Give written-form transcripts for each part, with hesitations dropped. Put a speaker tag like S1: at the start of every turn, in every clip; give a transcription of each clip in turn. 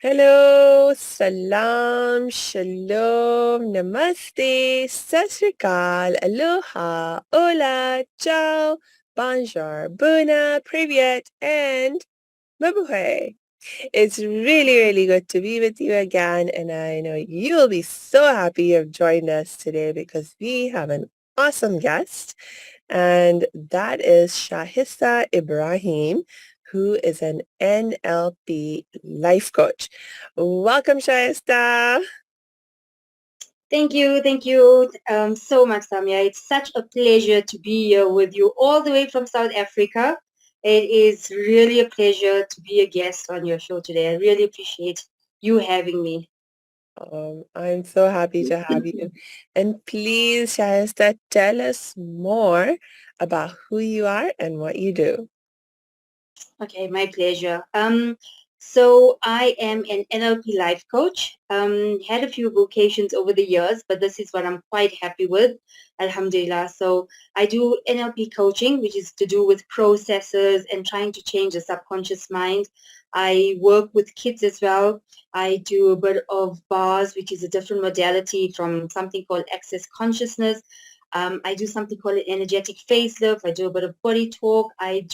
S1: Hello, salam, shalom, namaste, sat sri akal, aloha, hola, ciao, bonjour, buna, privyet, and mabuhay. It's really, really good to be with you again, and I know you'll be so happy you've joined us today because we have an awesome guest, and that is Shahista Ebrahim, who is an NLP life coach. Welcome, Shahista.
S2: Thank you so much, Samia. It's such a pleasure to be here with you all the way from South Africa. It is really a pleasure to be a guest on your show today. I really appreciate you having me.
S1: I'm so happy to have you. And please, Shahista, tell us more about who you are and what you do.
S2: Okay, my pleasure. So I am an NLP life coach. Had a few vocations over the years, but this is what I'm quite happy with. Alhamdulillah. So I do NLP coaching, which is to do with processes and trying to change the subconscious mind. I work with kids as well. I do a bit of bars, which is a different modality from something called access consciousness. I do something called an energetic facelift. I do a bit of body talk. I'm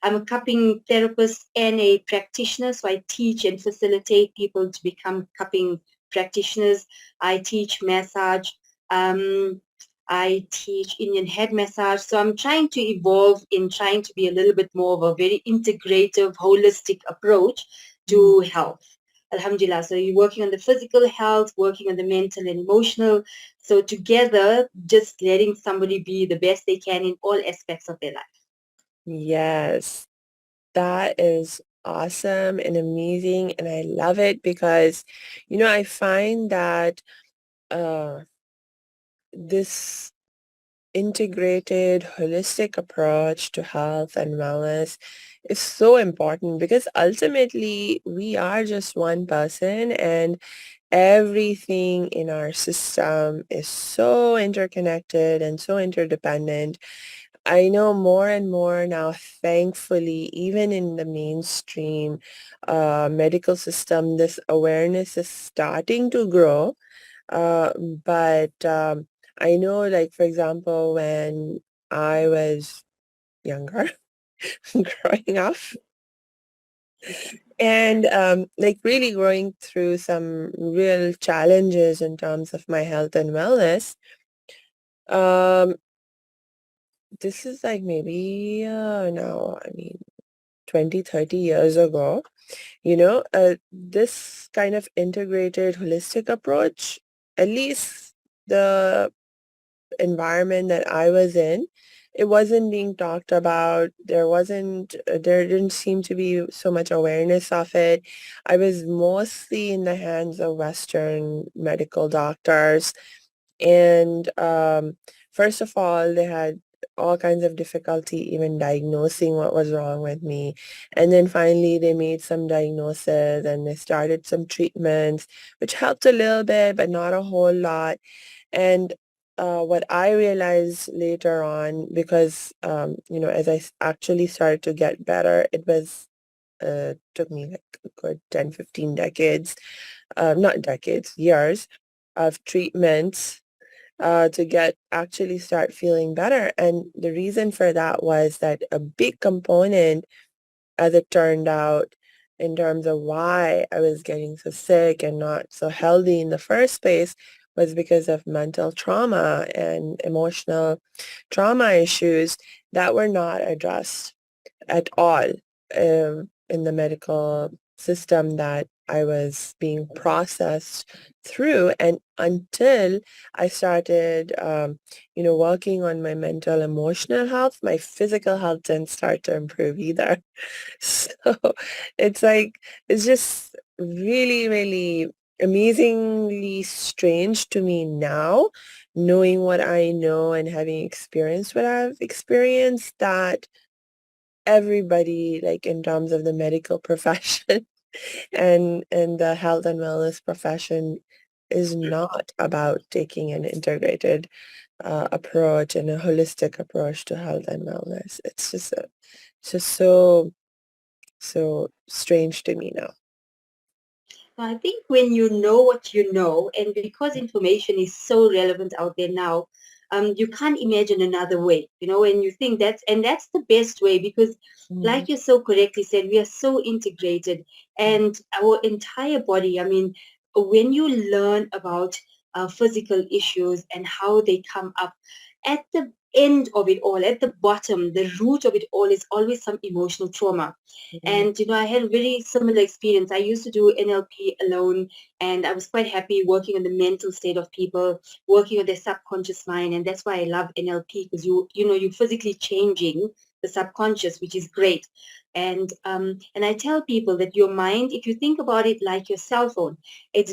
S2: a cupping therapist and a practitioner, so I teach and facilitate people to become cupping practitioners. I teach massage. Um, I teach Indian head massage. So I'm trying to evolve in trying to be a little bit more of a very integrative, holistic approach
S1: Mm.
S2: to health. Alhamdulillah. So you're working on the physical health, working on the mental and emotional. So together, just letting somebody be the best they can in all aspects of their life.
S1: Yes, that is awesome and amazing, and I love it because, I find that uh, this integrated, holistic approach to health and wellness is so important because ultimately we are just one person and everything in our system is so interconnected and so interdependent. I know more and more now, thankfully, even in the mainstream medical system, this awareness is starting to grow. Uh, but I know, like, for example, when I was younger, growing up, and like really going through some real challenges in terms of my health and wellness, um, this is like maybe now, I mean, 20, 30 years ago, this kind of integrated holistic approach, at least the environment that I was in, it wasn't being talked about. There didn't seem to be so much awareness of it. I was mostly in the hands of Western medical doctors. And first of all, they had all kinds of difficulty even diagnosing what was wrong with me. And then finally, they made some diagnosis and they started some treatments, which helped a little bit, but not a whole lot. And what I realized later on, because, as actually started to get better, it was took me like a good 10, 15 decades, not decades, years of treatments to get actually start feeling better. And the reason for that was that a big component, as it turned out, in terms of why I was getting so sick and not so healthy in the first place was because of mental trauma and emotional trauma issues that were not addressed at all in the medical system that I was being processed through. And until I started, working on my mental emotional health, my physical health didn't start to improve either. So it's like, it's just really, really amazingly strange to me now, knowing what I know and having experienced what I've experienced, that everybody, like in terms of the medical profession and the health and wellness profession, is not about taking an integrated approach and a holistic approach to health and wellness. It's just so strange to me now.
S2: I think when you know what you know, and because information is so relevant out there now, you can't imagine another way, and you think that's the best way because,
S1: Mhm.
S2: like you so correctly said, we are so integrated and our entire body. I mean, when you learn about physical issues and how they come up, at the end of it all, at the bottom, the root of it all is always some emotional trauma.
S1: Mhm.
S2: And, I had a very similar experience. I used to do NLP alone, and I was quite happy working on the mental state of people, working on their subconscious mind. And that's why I love NLP, because you're physically changing the subconscious, which is great. And I tell people that your mind, if you think about it like your cell phone, there's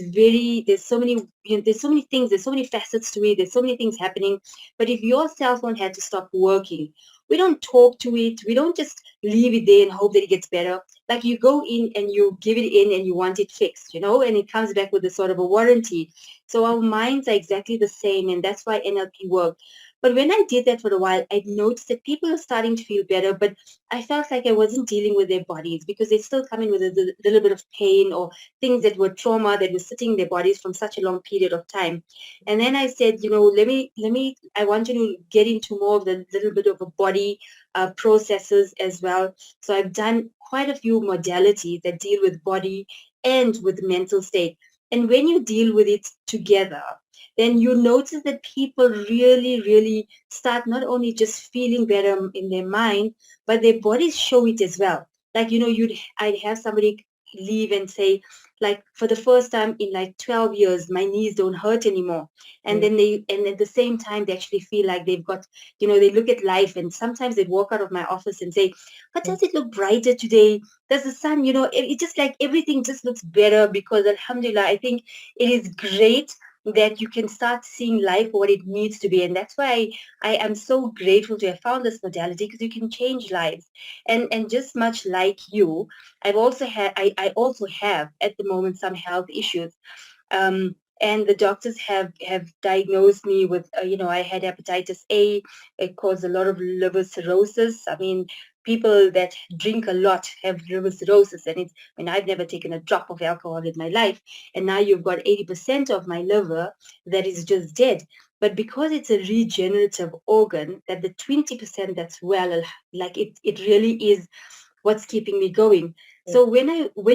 S2: so many, there's so many things, there's so many facets to it, there's so many things happening. But if your cell phone had to stop working, we don't talk to it. We don't just leave it there and hope that it gets better. Like, you go in and you give it in and you want it fixed, and it comes back with a sort of a warranty. So our minds are exactly the same, and that's why NLP worked. But when I did that for a while, I noticed that people are starting to feel better, but I felt like I wasn't dealing with their bodies because they still come in with a little bit of pain or things that were trauma that were sitting in their bodies from such a long period of time. And then I said, I want you to get into more of the little bit of a body processes as well. So I've done quite a few modalities that deal with body and with mental state. And when you deal with it together, then you notice that people really, really start not only just feeling better in their mind, but their bodies show it as well. Like, I'd have somebody leave and say, like, for the first time in like 12 years, my knees don't hurt anymore. And
S1: Yeah.
S2: then and at the same time, they actually feel like they've got, they look at life, and sometimes they'd walk out of my office and say, but does it look brighter today? Does the sun, it just like everything just looks better because, alhamdulillah, I think it is great that you can start seeing life for what it needs to be. And that's why I am so grateful to have found this modality, because you can change lives. And just much like you, I also have at the moment some health issues. And the doctors have diagnosed me with, I had hepatitis A. It caused a lot of liver cirrhosis. I mean, people that drink a lot have liver cirrhosis, and I've never taken a drop of alcohol in my life, and now you've got 80% of my liver that is just dead. But because it's a regenerative organ, that the 20% that's well, like it really is what's keeping me going. So when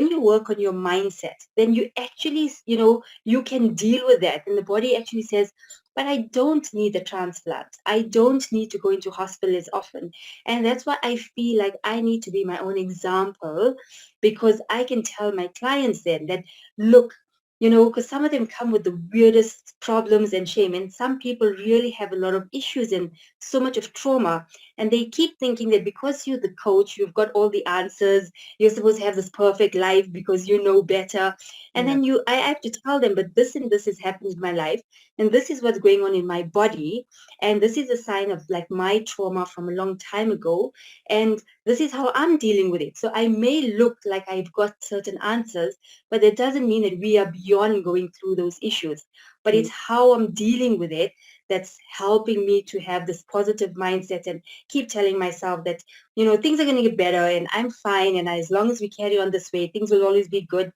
S2: you work on your mindset, then you actually, you can deal with that, and the body actually says, but I don't need a transplant, I don't need to go into hospital as often. And that's why I feel like I need to be my own example, because I can tell my clients then that, look, because some of them come with the weirdest problems and shame, and some people really have a lot of issues and so much of trauma, and they keep thinking that because you're the coach, you've got all the answers, you're supposed to have this perfect life because you know better. And
S1: Yeah.
S2: then I have to tell them, but this and this has happened in my life, and this is what's going on in my body, and this is a sign of like my trauma from a long time ago, and this is how I'm dealing with it. So I may look like I've got certain answers, but that doesn't mean that we are beyond going through those issues. But
S1: Mm.
S2: it's how I'm dealing with it that's helping me to have this positive mindset and keep telling myself that, things are going to get better and I'm fine. And as long as we carry on this way, things will always be good.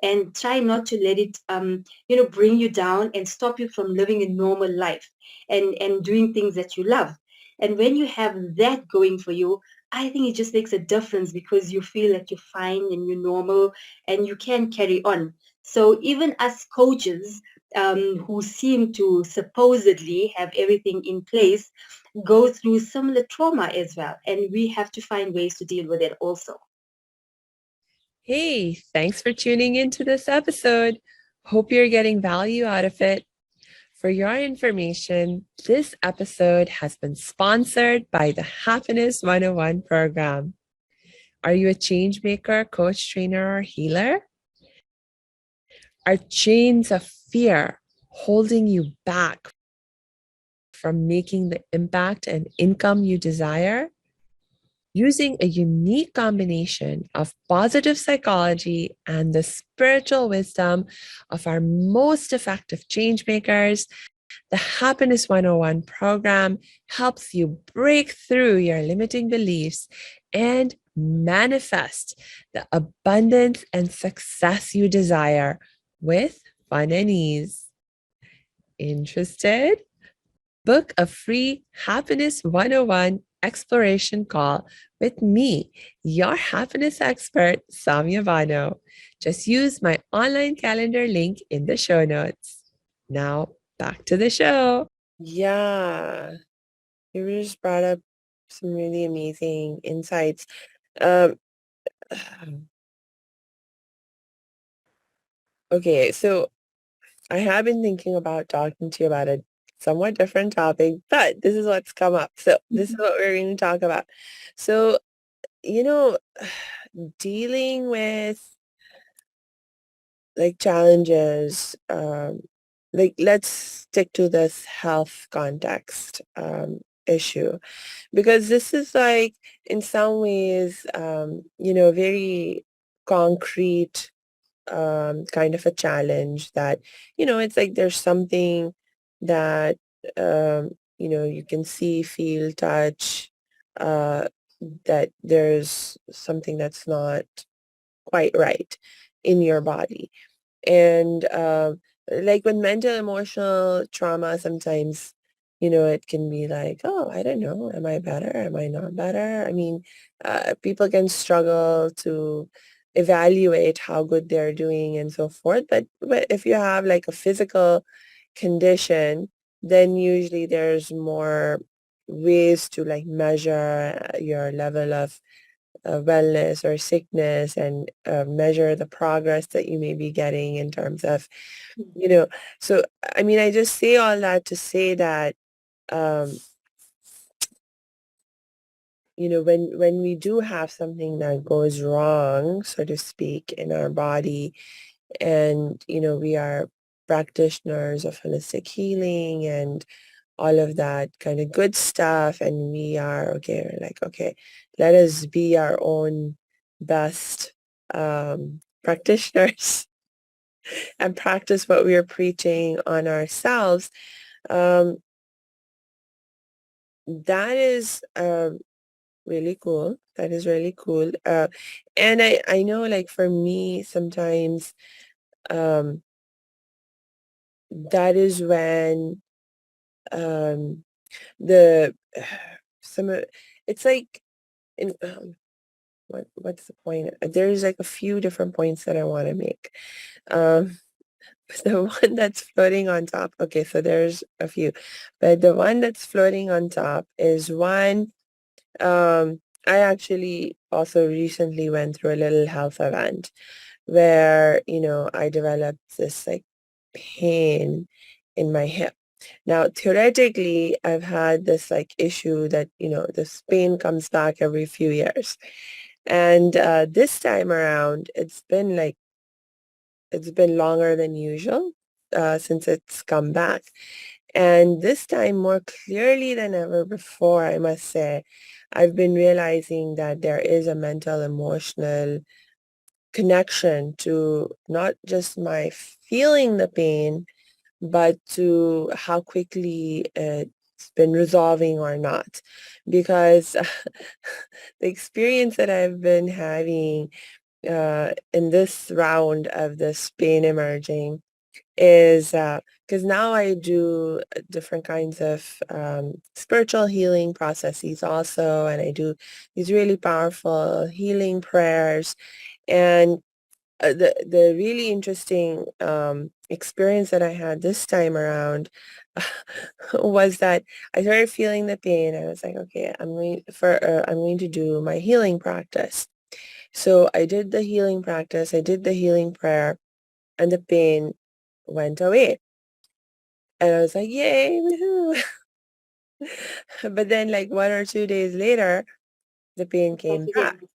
S2: And try not to let it, bring you down and stop you from living a normal life and doing things that you love. And when you have that going for you, I think it just makes a difference because you feel that you're fine and you're normal and you can carry on. So even as coaches, who seem to supposedly have everything in place, go through similar trauma as well. And we have to find ways to deal with it also.
S1: Hey, thanks for tuning into this episode. Hope you're getting value out of it. For your information, this episode has been sponsored by the Happiness 101 program. Are you a change maker, coach, trainer, or healer? Are chains of fear holding you back from making the impact and income you desire? Using a unique combination of positive psychology and the spiritual wisdom of our most effective change makers, The Happiness 101 program helps you break through your limiting beliefs and manifest the abundance and success you desire with fun and ease. Interested? Book a free Happiness 101 exploration call with me, your happiness expert, Samia Bano. Just use my online calendar link in the show notes. Now, back to the show. Yeah, you just brought up some really amazing insights. Um, okay, so I have been thinking about talking to you about a somewhat different topic, but this is what's come up. So this is what we're going to talk about. So, you know, dealing with like challenges, like let's stick to this health context issue because this is like in some ways, very concrete kind of a challenge that, it's like there's something that, you can see, feel, touch, uh, that there's something that's not quite right in your body. And like with mental emotional trauma, sometimes, it can be like, oh, I don't know, am I better? Am I not better? I mean, people can struggle to evaluate how good they're doing and so forth. But if you have like a physical condition, then usually there's more ways to like measure your level of wellness or sickness and measure the progress that you may be getting in terms of, you know, so I mean, I just say all that to say that, um, when we do have something that goes wrong, so to speak, in our body, and, we are practitioners of holistic healing and all of that kind of good stuff, and we are okay, we're like, okay, let us be our own best practitioners and practice what we are preaching on ourselves. um, that is really cool. That is really cool. And I know, like, for me sometimes, um, that is when, um, the some of it's like in what's the point? There's like a few different points that I want to make. Um, the one that's floating on top. Okay, so there's a few, but the one that's floating on top is one. I actually also recently went through a little health event where, I developed this like pain in my hip. Now, theoretically, I've had this like issue that, this pain comes back every few years. And this time around, it's been longer than usual since it's come back. And this time, more clearly than ever before, I must say, I've been realizing that there is a mental, emotional connection to not just my feeling the pain, but to how quickly it's been resolving or not. Because the experience that I've been having in this round of this pain emerging is because now I do different kinds of spiritual healing processes also, and I do these really powerful healing prayers. And the really interesting experience that I had this time around was that I started feeling the pain. I was like, okay, I'm going to do my healing practice. So I did the healing practice, I did the healing prayer, and the pain went away. And I was like, yay, woohoo. But then like 1 or 2 days later, the pain
S2: Back
S1: came back.
S2: again.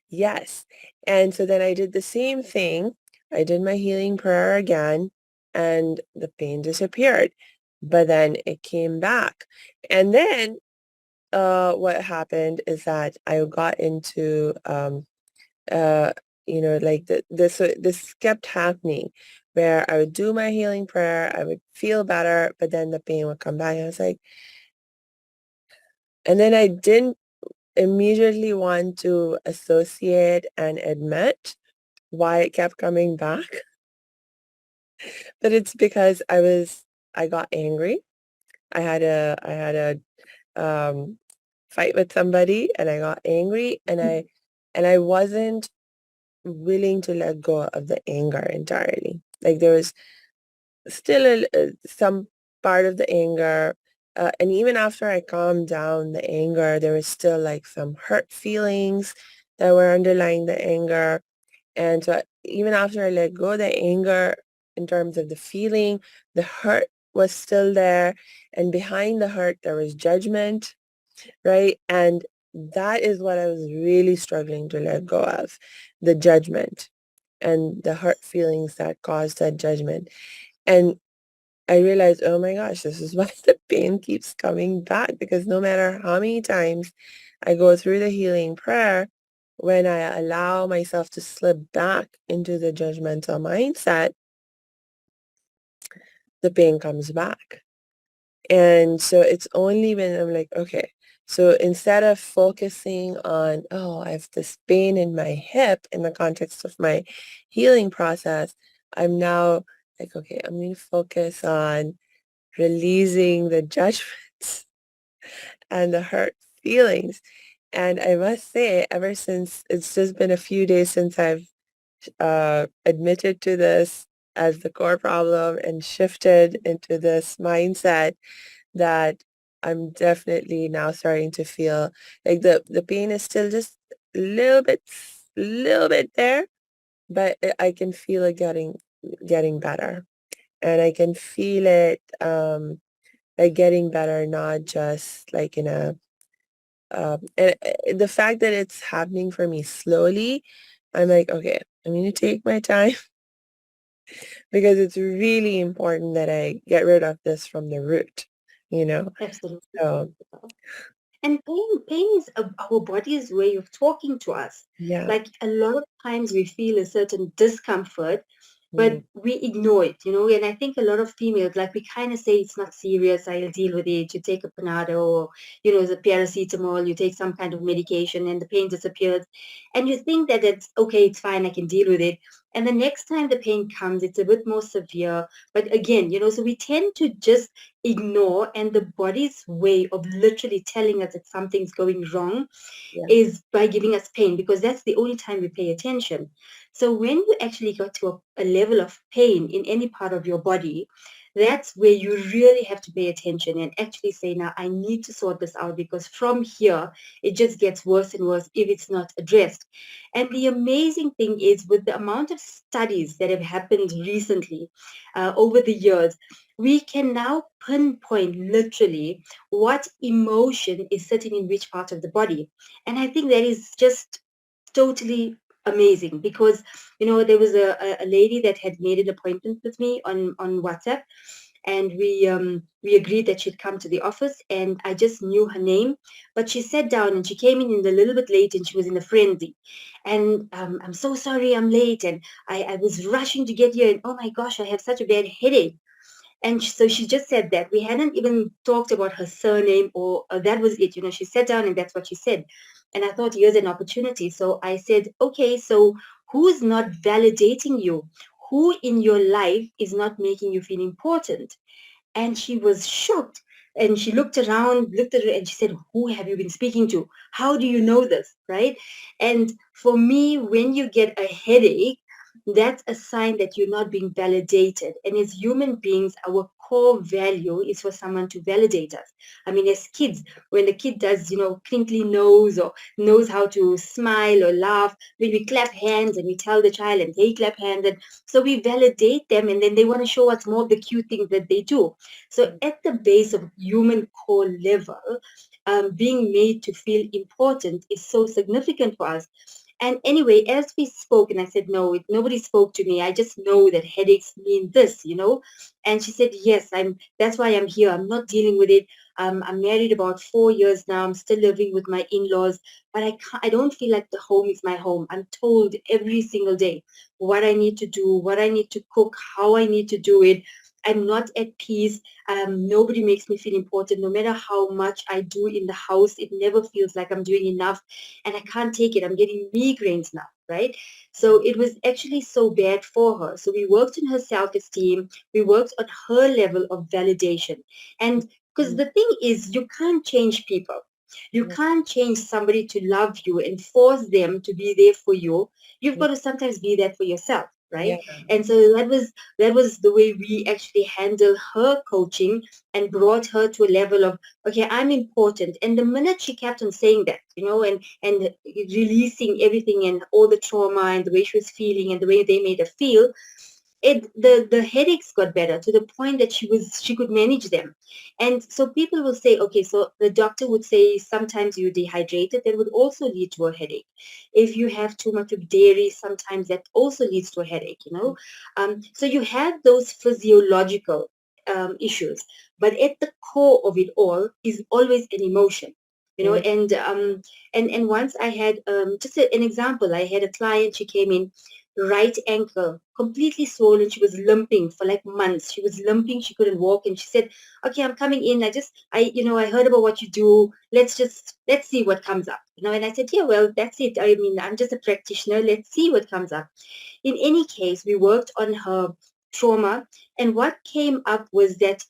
S1: Yes. And so then I did the same thing. I did my healing prayer again, and the pain disappeared. But then it came back. And then what happened is that I got into uh like this kept happening where I would do my healing prayer, I would feel better, but then the pain would come back. I was like, and then I didn't immediately want to associate and admit why it kept coming back. But it's because I got angry. I had a fight with somebody and I got angry and I wasn't willing to let go of the anger entirely. Like there was still some part of the anger. And even after I calmed down the anger, there was still like some hurt feelings that were underlying the anger. And so even after I let go of the anger in terms of the feeling, the hurt was still there. And behind the hurt, there was judgment, right? And that is what I was really struggling to let go of, the judgment and the hurt feelings that caused that judgment. And I realized, oh my gosh, this is why the pain keeps coming back, because no matter how many times I go through the healing prayer, when I allow myself to slip back into the judgmental mindset, the pain comes back. And so it's only when I'm like, okay, so instead of focusing on, oh, I have this pain in my hip in the context of my healing process, I'm now like, okay, I'm going to focus on releasing the judgments and the hurt feelings. And I must say, ever since it's just been a few days since I've admitted to this as the core problem and shifted into this mindset, that I'm definitely now starting to feel like the pain is still just a little bit there, but I can feel it getting better. And I can feel it like getting better, not just like in a and the fact that it's happening for me slowly, I'm like, okay, I'm going to take my time because it's really important that I get rid of this from the root, you know?
S2: Absolutely.
S1: So,
S2: And pain is our body's way of talking to us.
S1: yeah.
S2: Like a lot of times we feel a certain discomfort, but
S1: Mm,
S2: we ignore it, And I think a lot of females, like we kind of say it's not serious, I'll deal with it. You take a Panado or, the paracetamol, you take some kind of medication and the pain disappears. And you think that it's okay, it's fine, I can deal with it. And the next time the pain comes, it's a bit more severe. But again, so we tend to just ignore, and the body's way of literally telling us that something's going wrong
S1: yeah.
S2: is by giving us pain, because that's the only time we pay attention. So when you actually got to a level of pain in any part of your body, that's where you really have to pay attention and actually say, now I need to sort this out, because from here it just gets worse and worse if it's not addressed. And the amazing thing is, with the amount of studies that have happened recently over the years, we can now pinpoint literally what emotion is sitting in which part of the body. And I think that is just totally amazing, because there was a lady that had made an appointment with me on WhatsApp, and we agreed that she'd come to the office, and I just knew her name, but she sat down and she came in a little bit late, and she was in a frenzy. And I'm so sorry I'm late, and I was rushing to get here, and oh my gosh, I have such a bad headache. And so she just said that. We hadn't even talked about her surname, or that was it. She sat down and that's what she said. And I thought, here's an opportunity. So I said, okay, so who's not validating you? Who in your life is not making you feel important? And she was shocked. And she looked around, looked at it, and she said, who have you been speaking to? How do you know this? Right? And for me, when you get a headache, that's a sign that you're not being validated. And as human beings, our core value is for someone to validate us. I mean, as kids, when the kid does, crinkly nose or knows how to smile or laugh, when we clap hands and we tell the child, and they clap hands, and so we validate them, and then they want to show us more of the cute things that they do. So at the base of human core level, being made to feel important is so significant for us. And anyway, as we spoke, and I said, no, nobody spoke to me. I just know that headaches mean this, you know. And she said, yes, that's why I'm here. I'm not dealing with it. I'm married about 4 years now. I'm still living with my in-laws, but I don't feel like the home is my home. I'm told every single day what I need to do, what I need to cook, how I need to do it. I'm not at peace. Nobody makes me feel important. No matter how much I do in the house, it never feels like I'm doing enough, and I can't take it. I'm getting migraines now, right? So it was actually so bad for her. So we worked on her self-esteem. We worked on her level of validation. And because
S1: Mm.
S2: the thing is, you can't change people. You
S1: Yeah.
S2: can't change somebody to love you and force them to be there for you. You've
S1: Mm.
S2: got to sometimes be there for yourself, right?
S1: Yeah.
S2: And so that was the way we actually handled her coaching and brought her to a level of, okay, I'm important. And the minute she kept on saying that, and releasing everything and all the trauma and the way she was feeling and the way they made her feel, the headaches got better to the point that she could manage them. And so people will say, okay, so the doctor would say sometimes you're dehydrated, that would also lead to a headache. If you have too much of dairy, sometimes that also leads to a headache, so you have those physiological issues, but at the core of it all is always an emotion.
S1: Yeah.
S2: And once I had just an example. I had a client. She came in, right ankle completely swollen. She was limping for like months. She was limping. She couldn't walk. And she said, okay, I'm coming in. I heard about what you do. Let's see what comes up. And I said, yeah, well, that's it. I mean, I'm just a practitioner. Let's see what comes up. In any case, we worked on her trauma. And what came up was that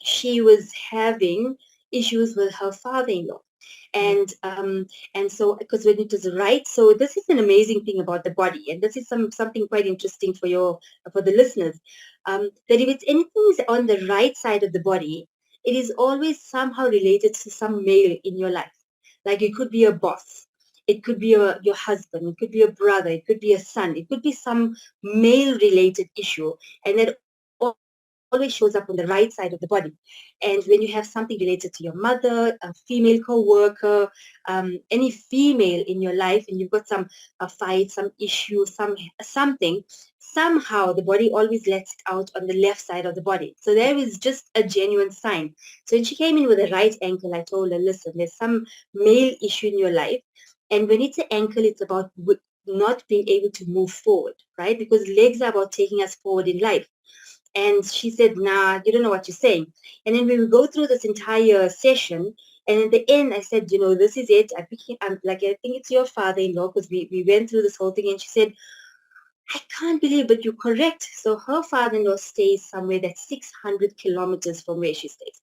S2: she was having issues with her father-in-law.
S1: Mm.
S2: And so, because when it is right, so this is an amazing thing about the body, and this is something quite interesting for the listeners, that if it's anything is on the right side of the body, it is always somehow related to some male in your life. Like it could be a boss, it could be your husband, it could be a brother, it could be a son, it could be some male related issue, and that always shows up on the right side of the body. And when you have something related to your mother, a female co-worker, any female in your life, and you've got some a fight, some issue, something, somehow the body always lets it out on the left side of the body. So there is just a genuine sign. So when she came in with a right ankle, I told her, listen, there's some male issue in your life. And when it's an ankle, it's about not being able to move forward, right? Because legs are about taking us forward in life. And she said, nah, you don't know what you're saying. And then we would go through this entire session. And at the end, I said, this is it. I'm like, I think it's your father-in-law, because we went through this whole thing. And she said, I can't believe, but you're correct. So her father-in-law stays somewhere that's 600 kilometers from where she stays.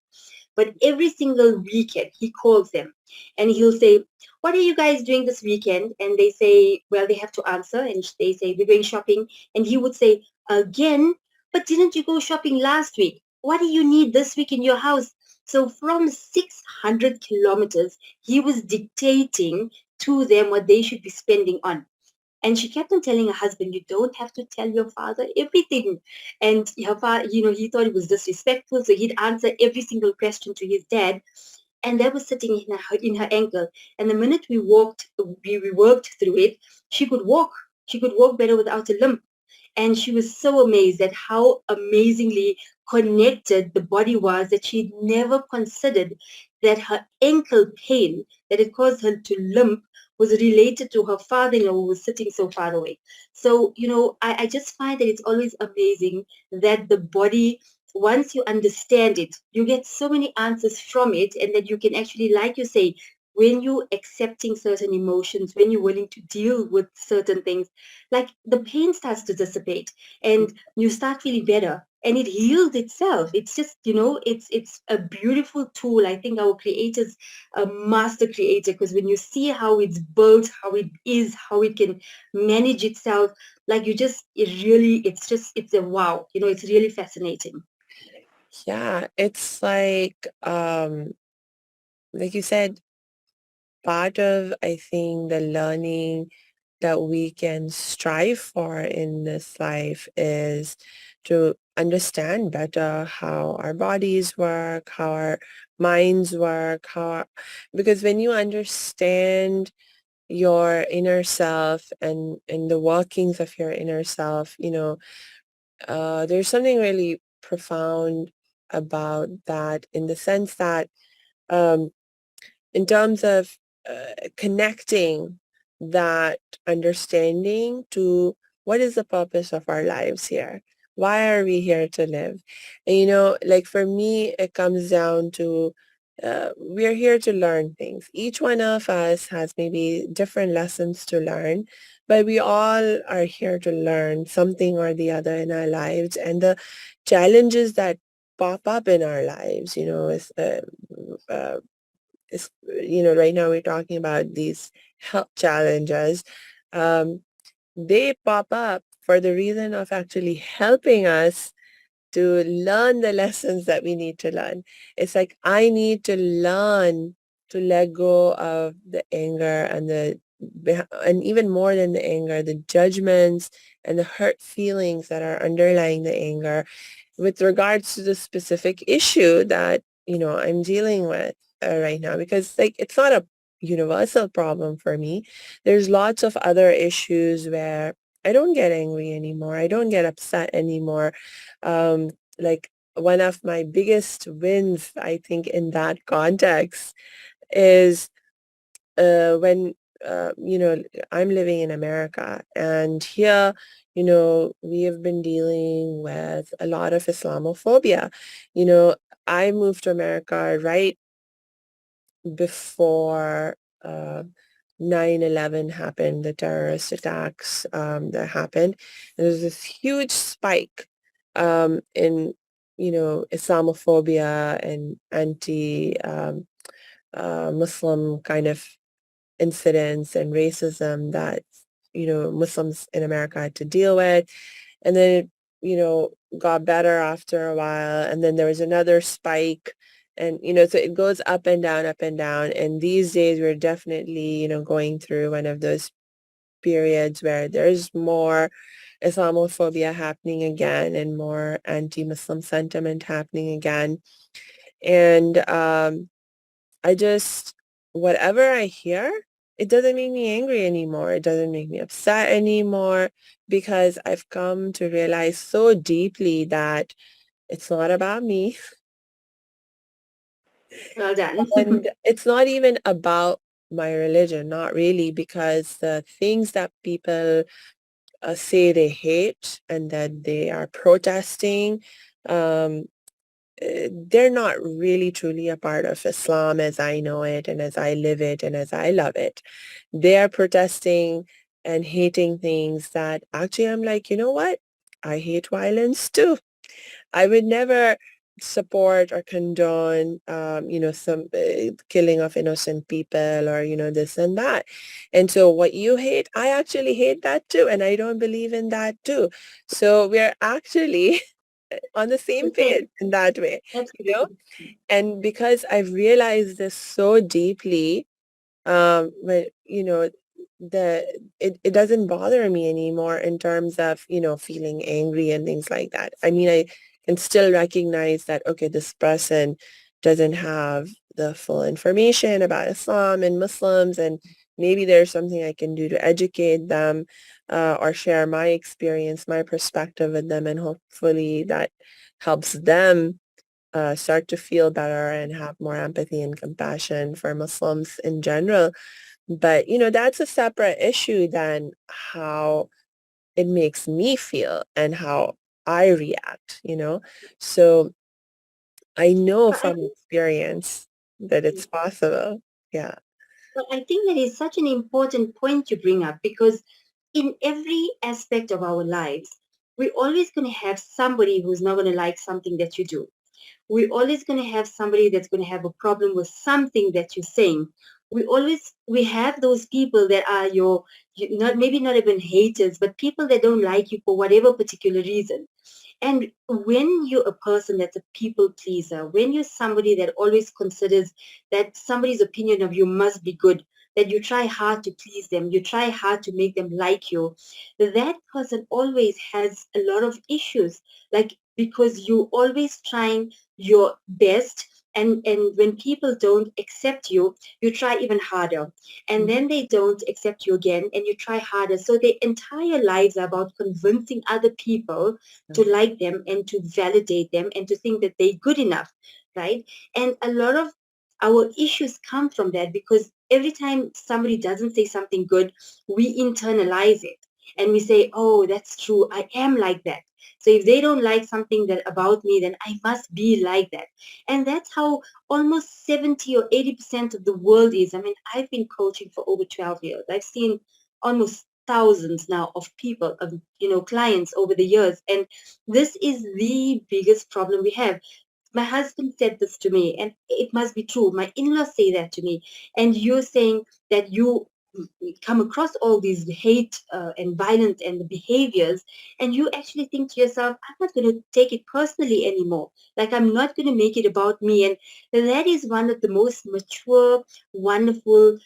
S2: But every single weekend, he calls them and he'll say, what are you guys doing this weekend? And they say, well, they have to answer. And they say, we're going shopping. And he would say, again? But didn't you go shopping last week? What do you need this week in your house? So from 600 kilometers, he was dictating to them what they should be spending on. And she kept on telling her husband, you don't have to tell your father everything. And her father, he thought it was disrespectful. So he'd answer every single question to his dad. And that was sitting in her ankle. And the minute we worked through it, she could walk. She could walk better without a limp. And she was so amazed at how amazingly connected the body was, that she'd never considered that her ankle pain that it caused her to limp was related to her father-in-law who was sitting so far away. So, I just find that it's always amazing that the body, once you understand it, you get so many answers from it, and that you can actually, like you say, when you're accepting certain emotions, when you're willing to deal with certain things, like the pain starts to dissipate and you start feeling better, and it heals itself. It's just, it's a beautiful tool. I think our creators, a master creator, because when you see how it's built, how it is, how it can manage itself, like it's a wow, it's really fascinating.
S1: Yeah, it's like you said, part of, I think, the learning that we can strive for in this life is to understand better how our bodies work, how our minds work, because when you understand your inner self and the workings of your inner self, there's something really profound about that, in the sense that um, in terms of connecting that understanding to what is the purpose of our lives here? Why are we here to live? And, like for me, it comes down to we're here to learn things. Each one of us has maybe different lessons to learn, but we all are here to learn something or the other in our lives. And the challenges that pop up in our lives, is uh, right now we're talking about these health challenges. Um, they pop up for the reason of actually helping us to learn the lessons that we need to learn. It's like I need to learn to let go of the anger and even more than the anger, the judgments and the hurt feelings that are underlying the anger with regards to the specific issue that, I'm dealing with right now, because like it's not a universal problem for me. There's lots of other issues where I don't get angry anymore. I don't get upset anymore. Like one of my biggest wins, I think, in that context is when I'm living in America, and here, we have been dealing with a lot of Islamophobia. You know, I moved to America right before 9/11 happened, the terrorist attacks that happened. And there's this huge spike in, Islamophobia and Muslim kind of incidents and racism that, Muslims in America had to deal with. And then it, got better after a while. And then there was another spike. And, so it goes up and down, up and down. And these days we're definitely, going through one of those periods where there's more Islamophobia happening again and more anti-Muslim sentiment happening again. And I just, whatever I hear, it doesn't make me angry anymore. It doesn't make me upset anymore, because I've come to realize so deeply that it's not about me.
S2: Well done.
S1: And it's not even about my religion, not really, because the things that people say they hate and that they are protesting, um, they're not really truly a part of Islam as I know it and as I live it and as I love it. They are protesting and hating things that actually I'm like, you know what? I hate violence too. I would never support or condone, some killing of innocent people or, this and that. And so what you hate, I actually hate that too. And I don't believe in that too. So we're actually on the same
S2: Okay,
S1: page in that way, you know?
S2: absolutely.
S1: And because I've realized this so deeply, but it doesn't bother me anymore in terms of, feeling angry and things like that. I mean, I can still recognize that, okay, this person doesn't have the full information about Islam and Muslims, and maybe there's something I can do to educate them, or share my experience, my perspective with them, and hopefully that helps them start to feel better and have more empathy and compassion for Muslims in general. But, that's a separate issue than how it makes me feel and how I react. So I know
S2: But I
S1: from experience that it's
S2: think
S1: possible. Yeah.
S2: But I think that is such an important point to bring up because in every aspect of our lives, we're always going to have somebody who's not going to like something that you do. We're always going to have somebody that's going to have a problem with something that you're saying. We have those people that are not maybe not even haters, but people that don't like you for whatever particular reason. And when you're a person that's a people pleaser, when you're somebody that always considers that somebody's opinion of you must be good, that you try hard to please them, you try hard to make them like you, that person always has a lot of issues. Like, because you always trying your best And when people don't accept you, you try even harder, and then they don't accept you again, and you try harder. So their entire lives are about convincing other people to like them and to validate them and to think that they're good enough, right? And a lot of our issues come from that, because every time somebody doesn't say something good, we internalize it and we say, oh, that's true, I am like that. So if they don't like something that about me, then I must be like that. And that's how almost 70 or 80% of the world is. I mean, I've been coaching for over 12 years. I've seen almost thousands now of people, of clients over the years. And this is the biggest problem we have. My husband said this to me, and it must be true. My in-laws say that to me. And you're saying that you come across all these hate and violence and the behaviors, and you actually think to yourself, I'm not going to take it personally anymore. Like, I'm not going to make it about me. And that is one of the most mature, wonderful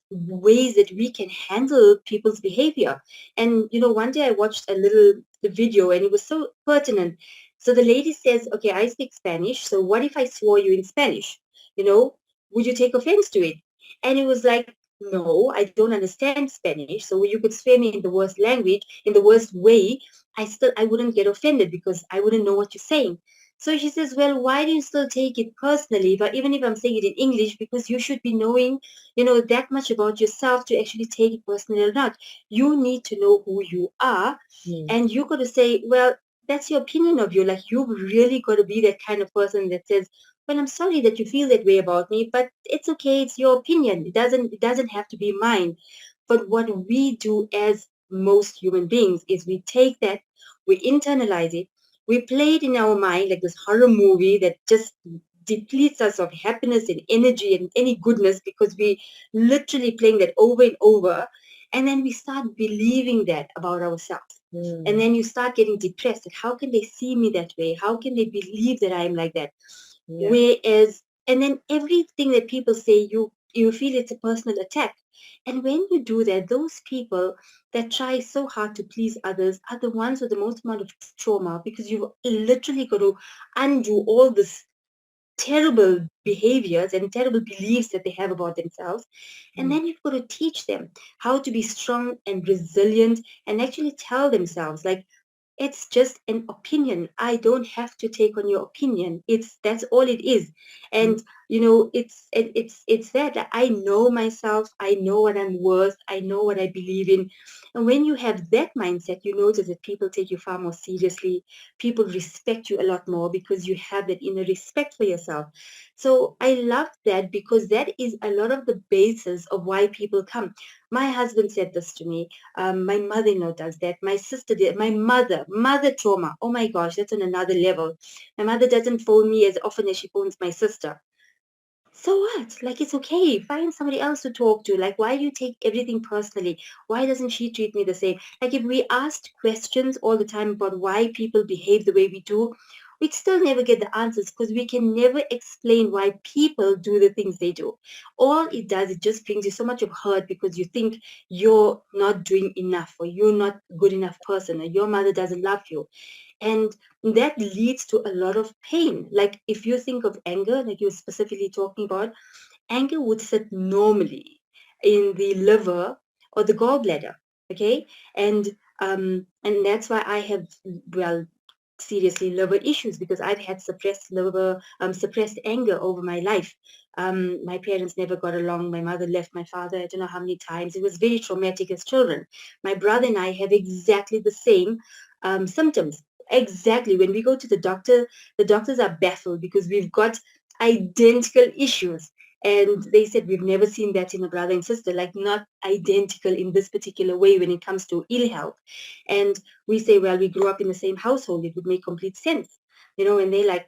S2: ways that we can handle people's behavior. And, one day I watched a little video, and it was so pertinent. So the lady says, okay, I speak Spanish. So what if I swore you in Spanish? You know, would you take offense to it? And it was like, no, I don't understand Spanish. So you could swear me in the worst language, in the worst way. I wouldn't get offended because I wouldn't know what you're saying. So she says, well, why do you still take it personally? But even if I'm saying it in English, because you should be knowing, that much about yourself to actually take it personally or not. You need to know who you are. And you got to say, well, that's your opinion of you. Like, you've really got to be that kind of person that says, well, I'm sorry that you feel that way about me, but it's okay. It's your opinion. It doesn't have to be mine. But what we do as most human beings is we take that, we internalize it, we play it in our mind like this horror movie that just depletes us of happiness and energy and any goodness, because we literally playing that over and over. And then we start believing that about ourselves. And then you start getting depressed. Like, how can they see me that way? How can they believe that I'm like that? Whereas, and then everything that people say, you feel it's a personal attack. And when you do that, those people that try so hard to please others are the ones with the most amount of trauma, because you've literally got to undo all this terrible behaviors and terrible beliefs that they have about themselves. And then you've got to teach them how to be strong and resilient, and actually tell themselves, like, it's just an opinion. I don't have to take on your opinion. That's all it is. And it's that I know myself. I know what I'm worth. I know what I believe in. And when you have that mindset, you notice that people take you far more seriously. People respect you a lot more because you have that inner respect for yourself. So I love that, because that is a lot of the basis of why people come. My husband said this to me. My mother-in-law does that. My sister did. My mother trauma. Oh my gosh, that's on another level. My mother doesn't phone me as often as she phones my sister. So what? Like, it's okay. Find somebody else to talk to. Like, why do you take everything personally? Why doesn't she treat me the same? Like, if we asked questions all the time about why people behave the way we do, we'd still never get the answers, because we can never explain why people do the things they do. All it does, it just brings you so much of hurt, because you think you're not doing enough, or you're not a good enough person, or your mother doesn't love you. And that leads to a lot of pain. Like, if you think of anger, like you were specifically talking about, anger would sit normally in the liver or the gallbladder. Okay. And that's why I have, well, seriously liver issues, because I've had suppressed anger over my life. My parents never got along. My mother left my father, I don't know how many times. It was very traumatic as children. My brother and I have exactly the same symptoms. Exactly. When we go to the doctors are baffled, because we've got identical issues. And they said, we've never seen that in a brother and sister, like, not identical in this particular way when it comes to ill health. And we say, well, we grew up in the same household. It would make complete sense. And they like,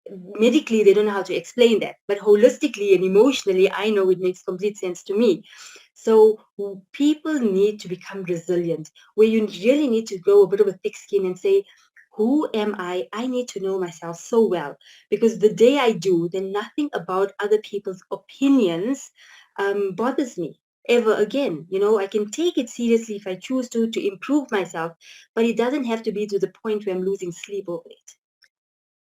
S2: medically, they don't know how to explain that. But holistically and emotionally, I know it makes complete sense to me. So people need to become resilient, where you really need to grow a bit of a thick skin and say, who am I? I need to know myself so well, because the day I do, then nothing about other people's opinions bothers me ever again. I can take it seriously if I choose to improve myself, but it doesn't have to be to the point where I'm losing sleep over it.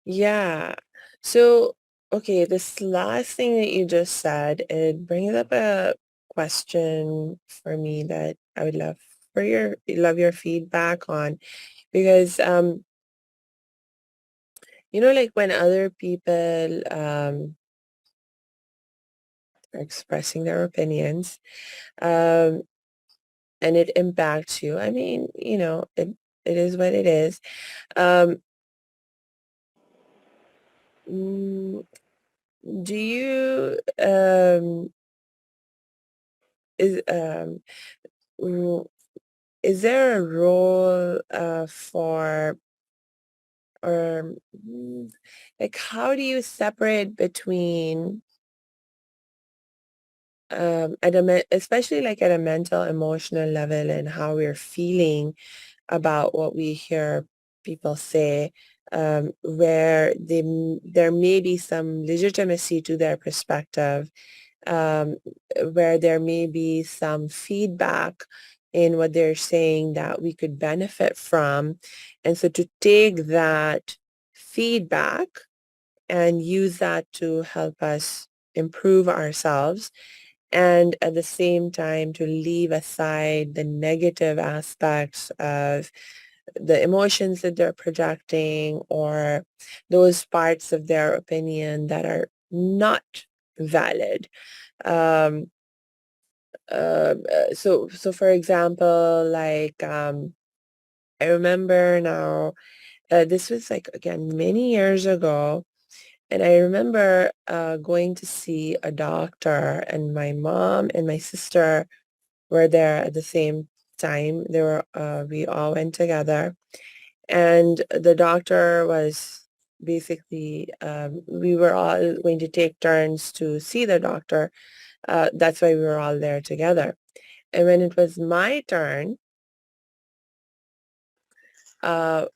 S1: Yeah. So Okay, this last thing that you just said, it brings up a question for me that I would love your feedback on because like when other people are expressing their opinions, um and it impacts you. I mean, it is what it is. Um mm, do you is mm, is there a role for or like how do you separate between especially like at a mental emotional level and how we're feeling about what we hear people say, where there may be some legitimacy to their perspective, um, where there may be some feedback in what they're saying that we could benefit from. And so to take that feedback and use that to help us improve ourselves, and at the same time to leave aside the negative aspects of the emotions that they're projecting or those parts of their opinion that are not valid. Um, so for example, like I remember now, this was like again many years ago, and I remember going to see a doctor, and my mom and my sister were there at the same time. We all went together, and the doctor was basically, we were all going to take turns to see the doctor. That's why we were all there together. And when it was my turn, uh,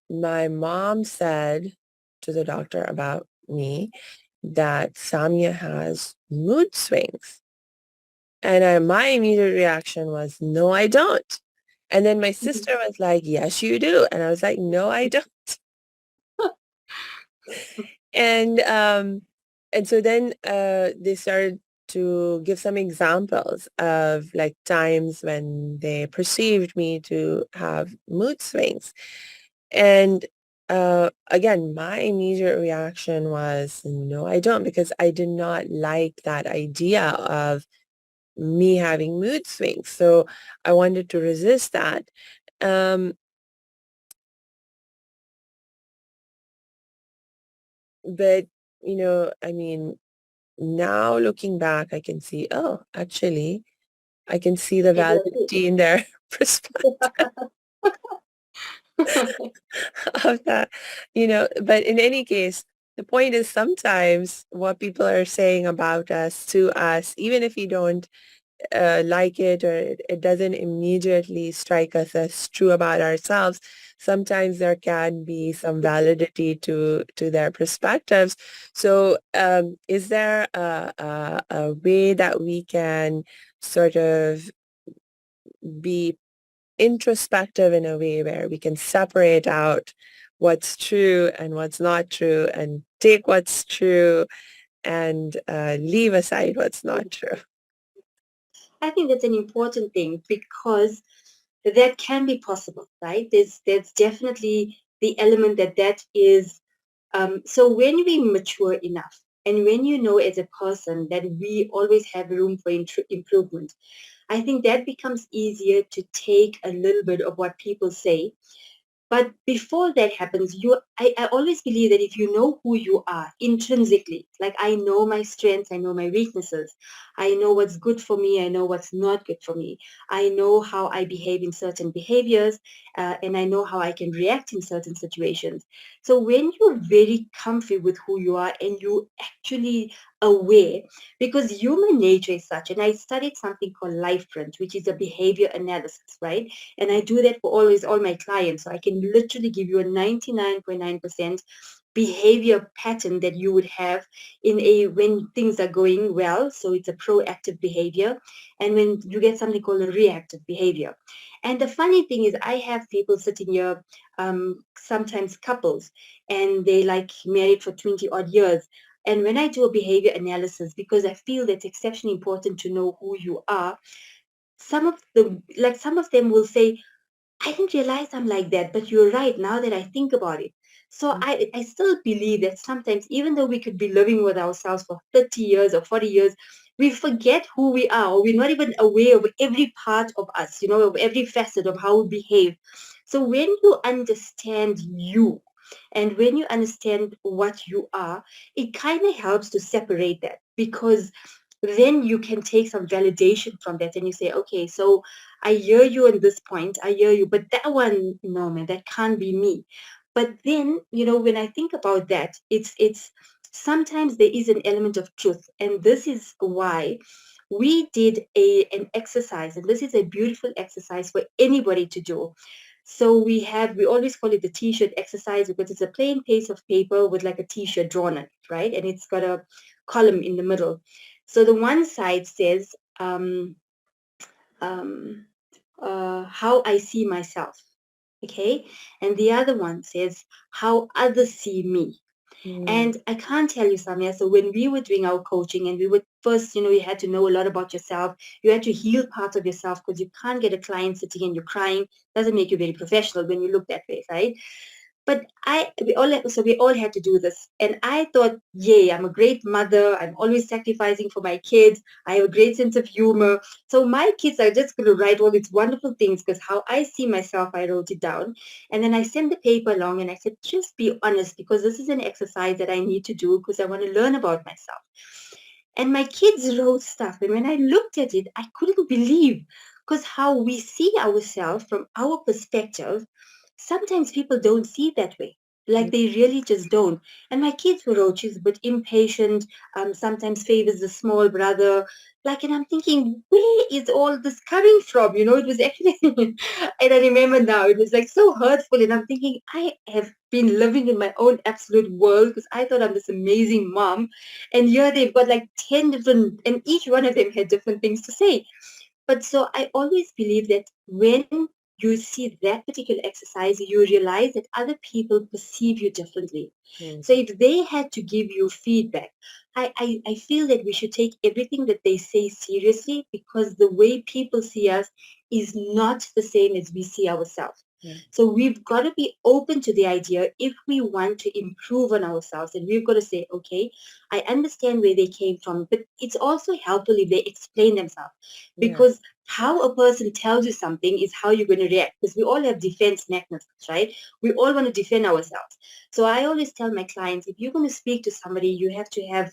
S1: my mom said to the doctor about me that Samia has mood swings. And my immediate reaction was, no, I don't. And then my sister was like, yes, you do. And I was like, no, I don't. And so then they started to give some examples of like times when they perceived me to have mood swings. And again, my immediate reaction was, no, I don't, because I did not like that idea of me having mood swings. So I wanted to resist that. Um, but, I mean, now looking back, I can see, oh, actually, I can see the
S2: Maybe I
S1: validity in their perspective of that, but in any case, the point is sometimes what people are saying about us to us, even if you don't like it or it doesn't immediately strike us as true about ourselves, sometimes there can be some validity to their perspectives. So is there a way that we can sort of be introspective in a way where we can separate out what's true and what's not true and take what's true and leave aside what's not true?
S2: I think that's an important thing because that can be possible, right? There's definitely the element that is. So when we mature enough, and when you know as a person that we always have room for improvement, I think that becomes easier to take a little bit of what people say. But before that happens, I always believe that if you know who you are intrinsically, like I know my strengths, I know my weaknesses, I know what's good for me, I know what's not good for me, I know how I behave in certain behaviors, and I know how I can react in certain situations. So when you're very comfy with who you are and you actually aware, because human nature is such, and I studied something called life print, which is a behavior analysis, right? And I do that for always all my clients. So I can literally give you a 99.9% behavior pattern that you would have in a when things are going well. So it's a proactive behavior. And when you get something called a reactive behavior. And the funny thing is I have people sitting here, sometimes couples, and they like married for 20 odd years. And when I do a behavior analysis, because I feel that's exceptionally important to know who you are, some of them will say, I didn't realize I'm like that, but you're right now that I think about it. So I still believe that sometimes, even though we could be living with ourselves for 30 years or 40 years, we forget who we are, or we're not even aware of every part of us, of every facet of how we behave. So when you understand you, and when you understand what you are, it kind of helps to separate that, because then you can take some validation from that and you say, okay, so I hear you on this point, I hear you, but that one, no, man, that can't be me. But then, when I think about that, it's sometimes there is an element of truth. And this is why we did an exercise, and this is a beautiful exercise for anybody to do. So we always call it the t-shirt exercise, because it's a plain piece of paper with like a t-shirt drawn on it, right? And it's got a column in the middle. So the one side says, um, how I see myself. Okay. And the other one says how others see me.
S1: Mm.
S2: And I can't tell you, Samia. So when we were doing our coaching, and we would first, you had to know a lot about yourself. You had to heal parts of yourself, because you can't get a client sitting and you're crying. Doesn't make you very professional when you look that way, right? But we all had to do this. And I thought, yay, I'm a great mother. I'm always sacrificing for my kids. I have a great sense of humor. So my kids are just going to write all these wonderful things, because how I see myself, I wrote it down. And then I sent the paper along and I said, just be honest, because this is an exercise that I need to do, because I want to learn about myself. And my kids wrote stuff. And when I looked at it, I couldn't believe, because how we see ourselves from our perspective, sometimes people don't see it that way. Like they really just don't. And my kids were wrote, she's a bit impatient, sometimes favors the small brother. Like, and I'm thinking, where is all this coming from? It was actually, and I remember now, it was like so hurtful. And I'm thinking, I have been living in my own absolute world, because I thought I'm this amazing mom. And here they've got like 10 different, and each one of them had different things to say. But so I always believe that when you see that particular exercise, you realize that other people perceive you differently.
S1: Mm.
S2: So if they had to give you feedback, I feel that we should take everything that they say seriously, because the way people see us is not the same as we see ourselves.
S1: Mm.
S2: So we've got to be open to the idea, if we want to improve on ourselves, and we've got to say, okay, I understand where they came from, but it's also helpful if they explain themselves,
S1: Yeah.
S2: because how a person tells you something is how you're going to react, because we all have defense mechanisms, right? We all want to defend ourselves. So I always tell my clients, if you're going to speak to somebody, you have to have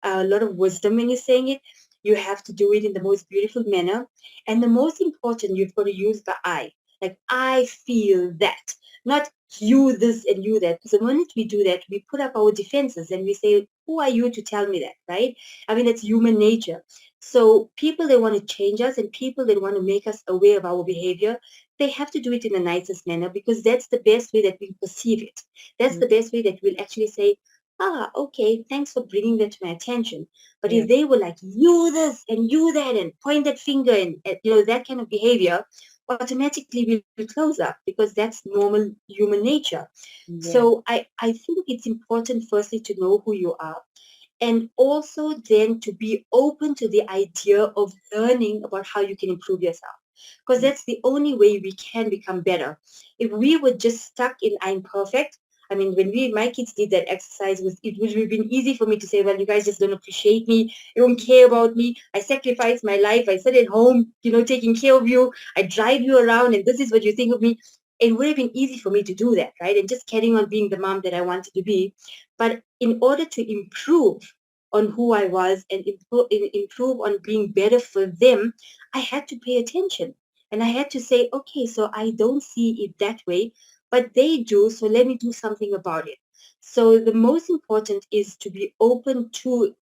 S2: a lot of wisdom when you're saying it. You have to do it in the most beautiful manner. And the most important, you've got to use the I. Like, I feel that, not you this and you that. Because the moment we do that, we put up our defenses and we say, who are you to tell me that, right? I mean, that's human nature. So people that want to change us, and people that want to make us aware of our behavior, they have to do it in the nicest manner, because that's the best way that we perceive it. That's
S1: Mm.
S2: the best way that we'll actually say, okay, thanks for bringing that to my attention. But
S1: Yeah.
S2: if they were like, you this and you that, and point that finger, and that kind of behavior, automatically we'll close up, because that's normal human nature.
S1: Yeah.
S2: So I think it's important, firstly, to know who you are, and also then to be open to the idea of learning about how you can improve yourself, because
S1: Mm.
S2: that's the only way we can become better. If we were just stuck in I'm perfect, I mean, when my kids did that exercise, it would have been easy for me to say, well, you guys just don't appreciate me, you don't care about me, I sacrificed my life, I sit at home, taking care of you, I drive you around, and this is what you think of me. It would have been easy for me to do that, right? And just carrying on being the mom that I wanted to be. But in order to improve on who I was, and improve on being better for them, I had to pay attention. And I had to say, okay, so I don't see it that way, but they do, so let me do something about it. So the most important is to be open to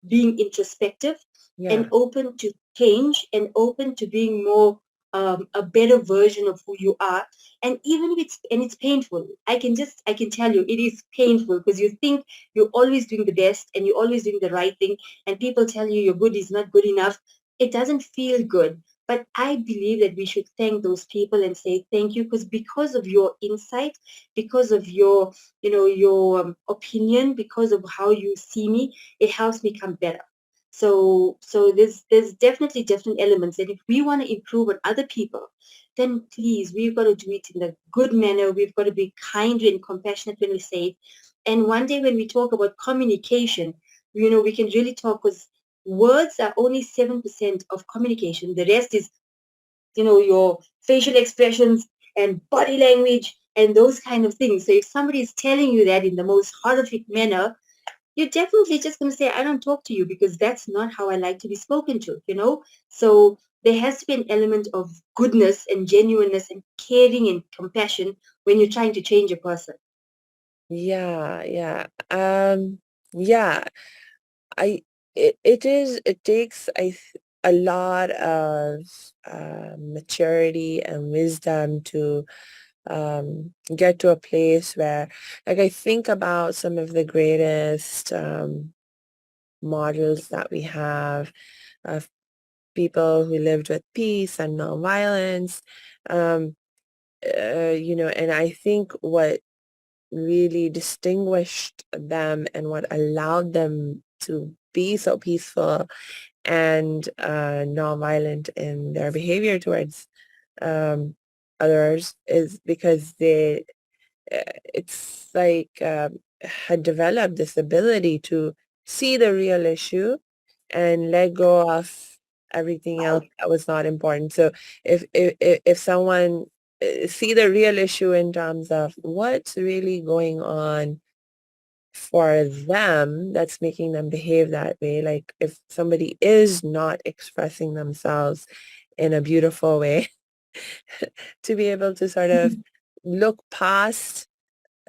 S2: being introspective, and
S1: Yeah.
S2: open to change, and open to being more, a better version of who you are. And even if it's painful, I can tell you it is painful, because you think you're always doing the best and you're always doing the right thing, and people tell you you're good is not good enough. It doesn't feel good, But I believe that we should thank those people and say thank you, because of your insight, because of your, your opinion, because of how you see me, it helps me come better. So there's definitely different elements, and if we want to improve on other people, then please, we've got to do it in a good manner. We've got to be kind and compassionate when we say it. And one day when we talk about communication, we can really talk, because words are only 7% of communication. The rest is, your facial expressions and body language and those kind of things. So if somebody is telling you that in the most horrific manner, you're definitely just going to say, I don't talk to you, because that's not how I like to be spoken to. So there has to be an element of goodness and genuineness and caring and compassion when you're trying to change a person.
S1: Yeah, yeah. Yeah, I it takes a lot of maturity and wisdom to get to a place where, like, I think about some of the greatest models that we have of people who lived with peace and nonviolence. Um, and I think what really distinguished them and what allowed them to be so peaceful and nonviolent in their behavior towards um, others is because it's like had developed this ability to see the real issue and let go of everything else that was not important. So if someone see the real issue in terms of what's really going on for them that's making them behave that way, like if somebody is not expressing themselves in a beautiful way, to be able to sort of look past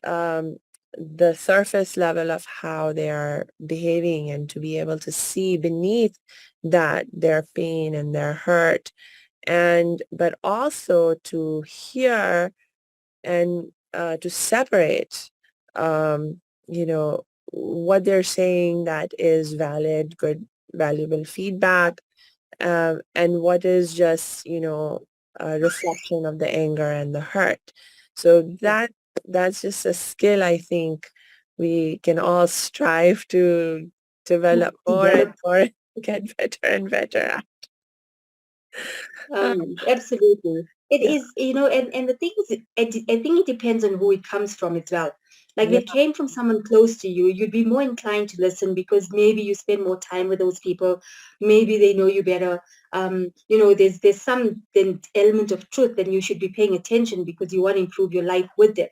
S1: um, the surface level of how they are behaving and to be able to see beneath that their pain and their hurt, and but also to hear and to separate what they're saying that is valid, good, valuable feedback, and what is just, a reflection of the anger and the hurt. So that's just a skill I think we can all strive to develop more and
S2: Develop.
S1: more, get better and better at. Uh,
S2: Absolutely. It
S1: yeah,
S2: is, and the thing is, I think it depends on who it comes from as well. Like if
S1: yeah,
S2: it came from someone close to you, you'd be more inclined to listen, because maybe you spend more time with those people. Maybe they know you better. There's some then element of truth, then you should be paying attention because you want to improve your life with them.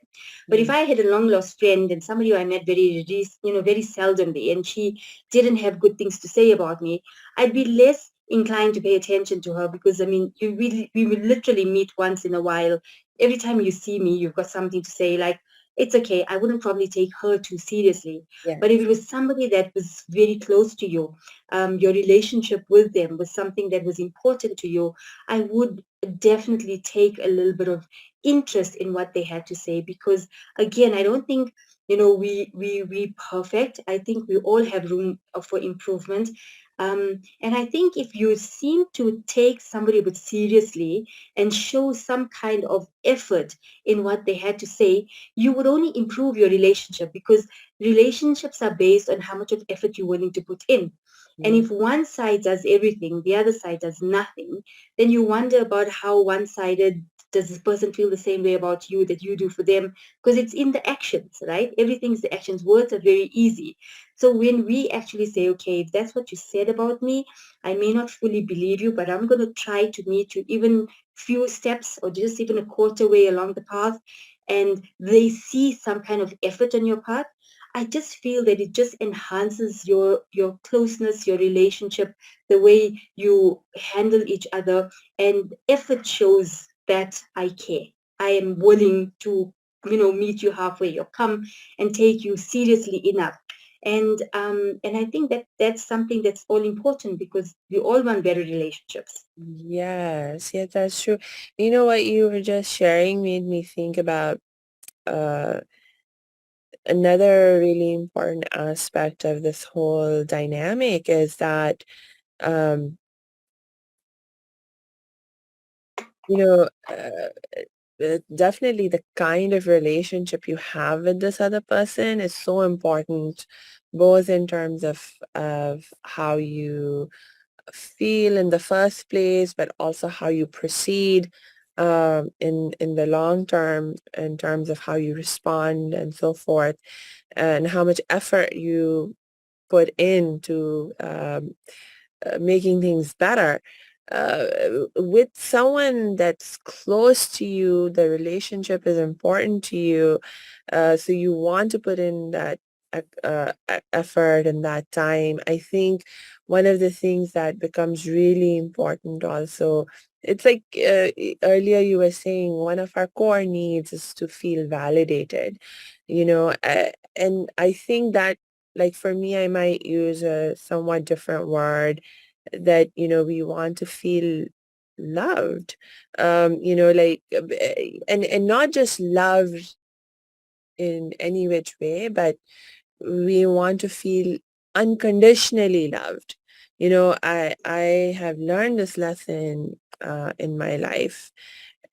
S2: But if
S1: mm,
S2: I had a long lost friend and somebody who I met very seldomly, and she didn't have good things to say about me, I'd be less inclined to pay attention to her, because I mean, we will literally meet once in a while. Every time you see me, you've got something to say. Like, it's okay. I wouldn't probably take her too seriously. But if
S1: yes.
S2: it was somebody that was very close to you, your relationship with them was something that was important to you, I would definitely take a little bit of interest in what they had to say, because again, I don't think we perfect. I think we all have room for improvement. And I think if you seem to take somebody a bit seriously and show some kind of effort in what they had to say, you would only improve your relationship, because relationships are based on how much of effort you're willing to put in. And
S1: Mm,
S2: if one side does everything, the other side does nothing, then you wonder about how one-sided does this person feel the same way about you that you do for them, because it's in the actions, right? Everything's the actions. Words are very easy. So when we actually say, okay, if that's what you said about me, I may not fully believe you, but I'm going to try to meet you even few steps or just even a quarter way along the path, and they see some kind of effort on your part, I just feel that it just enhances your closeness, your relationship, the way you handle each other, and effort shows that I care. I am willing to, meet you halfway or come and take you seriously enough. And I think that that's something that's all important, because we all want better relationships.
S1: yes, yes, that's true. You know what you were just sharing made me think about uh another really important aspect of this whole dynamic is that um, you know, definitely the kind of relationship you have with this other person is so important, both in terms of how you feel in the first place, but also how you proceed in the long term in terms of how you respond and so forth, and how much effort you put into making things better. With someone that's close to you, the relationship is important to you, so you want to put in that effort and that time. I think one of the things that becomes really important also, it's like earlier you were saying, one of our core needs is to feel validated, and I think that, like for me, I might use a somewhat different word, that we want to feel loved, like, and not just loved in any which way, but we want to feel unconditionally loved. I have learned this lesson in my life,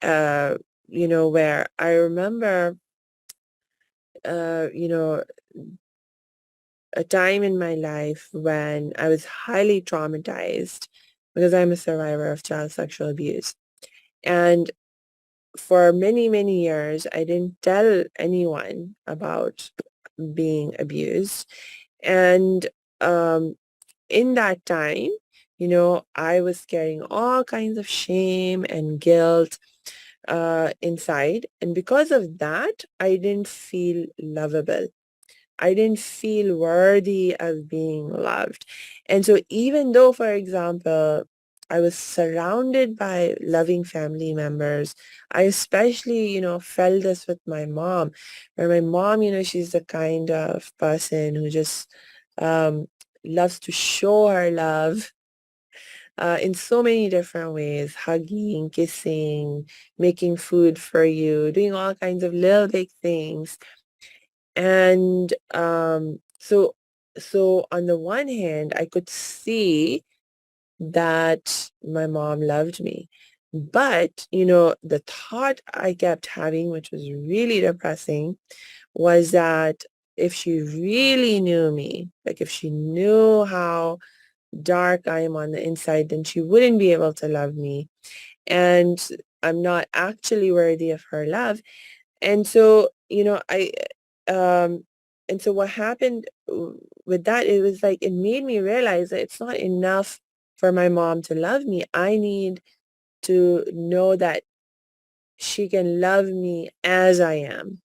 S1: uh where I remember a time in my life when I was highly traumatized because I'm a survivor of child sexual abuse. And for many, many years, I didn't tell anyone about being abused. And in that time, I was carrying all kinds of shame and guilt inside. And because of that, I didn't feel lovable. I didn't feel worthy of being loved. And so even though, for example, I was surrounded by loving family members, I especially, felt this with my mom, where my mom, she's the kind of person who just um, loves to show her love in so many different ways, hugging, kissing, making food for you, doing all kinds of little big things. And so on the one hand, I could see that my mom loved me. But, the thought I kept having, which was really depressing, was that if she really knew me, like if she knew how dark I am on the inside, then she wouldn't be able to love me. And I'm not actually worthy of her love. And so, um, and so what happened with that, it was like, it made me realize that it's not enough for my mom to love me. I need to know that she can love me as I am,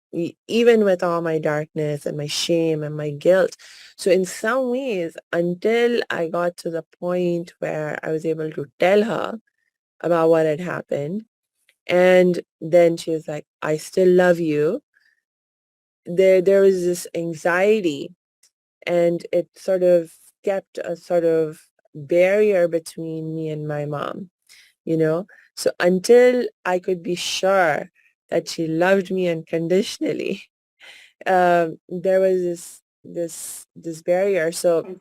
S1: even with all my darkness and my shame and my guilt. So in some ways, until I got to the point where I was able to tell her about what had happened, and then she was like, I still love you, there was this anxiety, and it sort of kept a sort of barrier between me and my mom, you know so until I could be sure that she loved me unconditionally, there was this barrier. So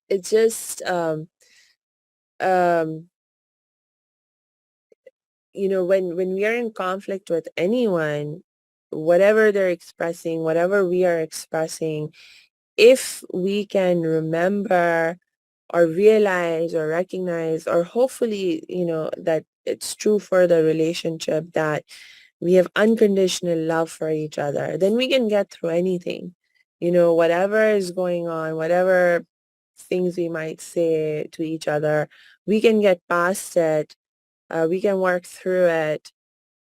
S1: it's just um when we are in conflict with anyone, whatever they're expressing, whatever we are expressing, if we can remember or realize or recognize, or hopefully, that it's true for the relationship, that we have unconditional love for each other, then we can get through anything. Whatever is going on, whatever things we might say to each other, we can get past it. We can work through it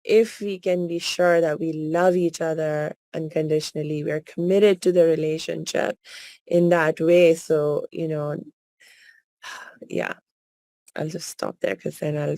S1: if we can be sure that we love each other unconditionally. We're committed to the relationship in that way. So, yeah, I'll just stop there because then I'll.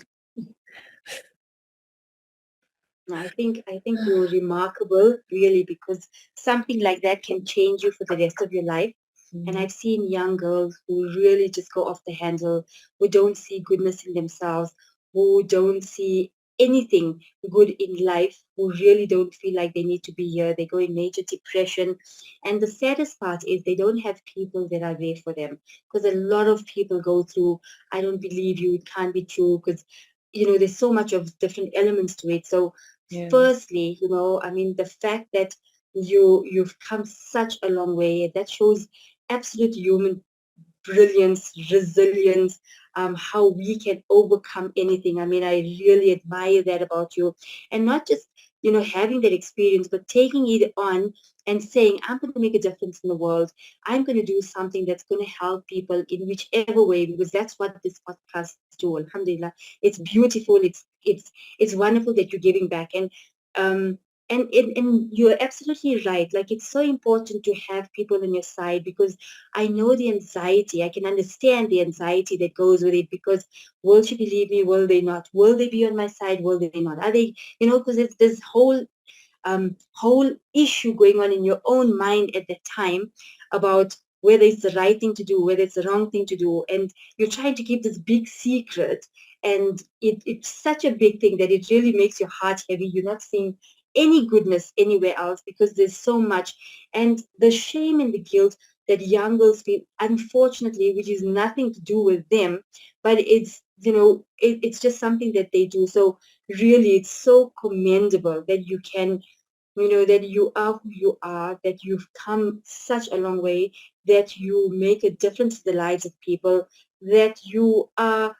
S2: I think you're remarkable, really, because something like that can change you for the rest of your life. And
S1: Mhm.
S2: I've seen young girls who really just go off the handle, who don't see goodness in themselves, who don't see anything good in life, who really don't feel like they need to be here. They go in major depression. And the saddest part is they don't have people that are there for them. Because a lot of people go through, I don't believe you, it can't be true, because there's so much of different elements to it. So
S1: Yeah.
S2: firstly, I mean, the fact that you've come such a long way, that shows absolute human brilliance, resilience, how we can overcome anything. I mean, I really admire that about you. And not just, having that experience, but taking it on and saying, I'm going to make a difference in the world. I'm going to do something that's going to help people in whichever way, because that's what this podcast do. Alhamdulillah. It's beautiful. It's wonderful that you're giving back. Um, and you're absolutely right. Like, it's so important to have people on your side, because I know the anxiety. I can understand the anxiety that goes with it, because will she believe me? Will they not? Will they be on my side? Will they not? Are they, because it's this whole issue going on in your own mind at that time about whether it's the right thing to do, whether it's the wrong thing to do. And you're trying to keep this big secret. And it's such a big thing that it really makes your heart heavy. You're not seeing any goodness anywhere else, because there's so much. And the shame and the guilt that young girls feel, unfortunately, which is nothing to do with them, but it's just something that they do. So really, it's so commendable that you can, that you are who you are, that you've come such a long way, that you make a difference to the lives of people, that you are